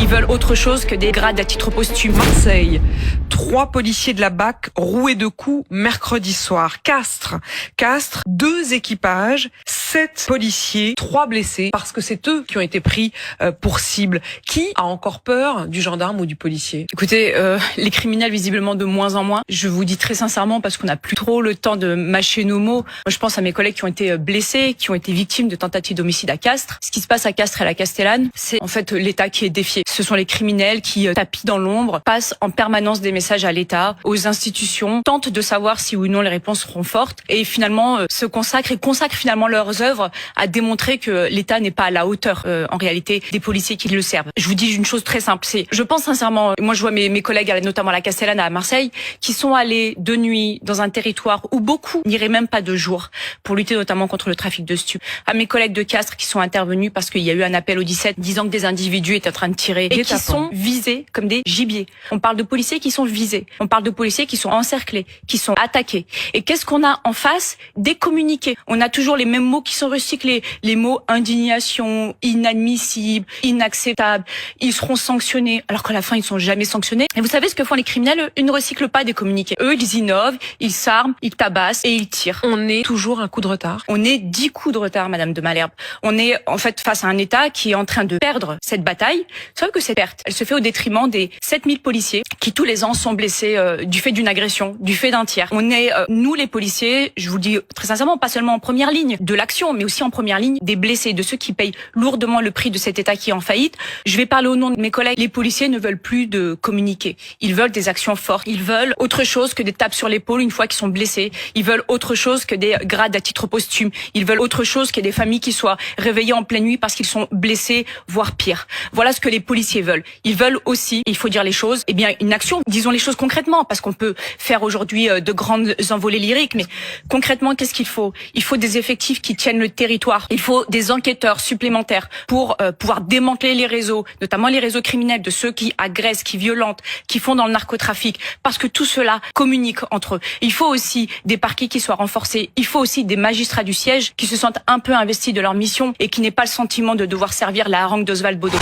Ils veulent autre chose que des grades à titre posthume. Marseille, 3 policiers de la BAC roués de coups mercredi soir. Castres, 2 équipages, 7 policiers, 3 blessés, parce que c'est eux qui ont été pris pour cible. Qui a encore peur du gendarme ou du policier? Écoutez, les criminels visiblement de moins en moins. Je vous dis très sincèrement parce qu'on n'a plus trop le temps de mâcher nos mots. Moi, je pense à mes collègues qui ont été blessés, qui ont été victimes de tentatives d'homicide à Castres. Ce qui se passe à Castres et à la Castellane, c'est en fait l'État qui est défié. Ce sont les criminels qui tapis dans l'ombre, passent en permanence des messages à l'État, aux institutions, tentent de savoir si oui ou non les réponses seront fortes et finalement se consacrent finalement leurs œuvres à démontrer que l'État n'est pas à la hauteur en réalité des policiers qui le servent. Je vous dis une chose très simple, c'est, je pense sincèrement, moi je vois mes collègues notamment à la Castellane à Marseille qui sont allés de nuit dans un territoire où beaucoup n'iraient même pas de jour pour lutter notamment contre le trafic de stupes. À mes collègues de Castres qui sont intervenus parce qu'il y a eu un appel au 17 disant que des individus étaient en train de tirer et qui sont visés comme des gibiers. On parle de policiers qui sont visés, on parle de policiers qui sont encerclés, qui sont attaqués. Et qu'est-ce qu'on a en face? Des communiqués. On a toujours les mêmes mots qui sont recyclés, les mots indignation, inadmissible, inacceptable, ils seront sanctionnés, alors qu'à la fin ils sont jamais sanctionnés. Et vous savez ce que font les criminels? Eux, ils ne recyclent pas des communiqués. Eux, ils innovent, ils s'arment, ils tabassent et ils tirent. On est toujours un coup de retard. On est 10 coups de retard, Madame de Malherbe. On est en fait face à un État qui est en train de perdre cette bataille. Sauf que cette perte, elle se fait au détriment des 7000 policiers qui tous les ans sont blessés du fait d'une agression, du fait d'un tiers. On est, nous les policiers, je vous le dis très sincèrement, pas seulement en première ligne de l'action, mais aussi en première ligne des blessés, de ceux qui payent lourdement le prix de cet État qui est en faillite. Je vais parler au nom de mes collègues. Les policiers ne veulent plus de communiquer. Ils veulent des actions fortes. Ils veulent autre chose que des tapes sur l'épaule une fois qu'ils sont blessés. Ils veulent autre chose que des grades à titre posthume. Ils veulent autre chose que des familles qui soient réveillées en pleine nuit parce qu'ils sont blessés, voire pire. Voilà ce que les policiers veulent. Ils veulent aussi, il faut dire les choses, eh bien une action, disons les choses concrètement, parce qu'on peut faire aujourd'hui de grandes envolées lyriques, mais concrètement, qu'est-ce qu'il faut? Il faut des effectifs qui tiennent le territoire. Il faut des enquêteurs supplémentaires pour pouvoir démanteler les réseaux, notamment les réseaux criminels de ceux qui agressent, qui violentent, qui font dans le narcotrafic, parce que tout cela communique entre eux. Il faut aussi des parquets qui soient renforcés. Il faut aussi des magistrats du siège qui se sentent un peu investis de leur mission et qui n'aient pas le sentiment de devoir servir la harangue d'Oswald Baudot.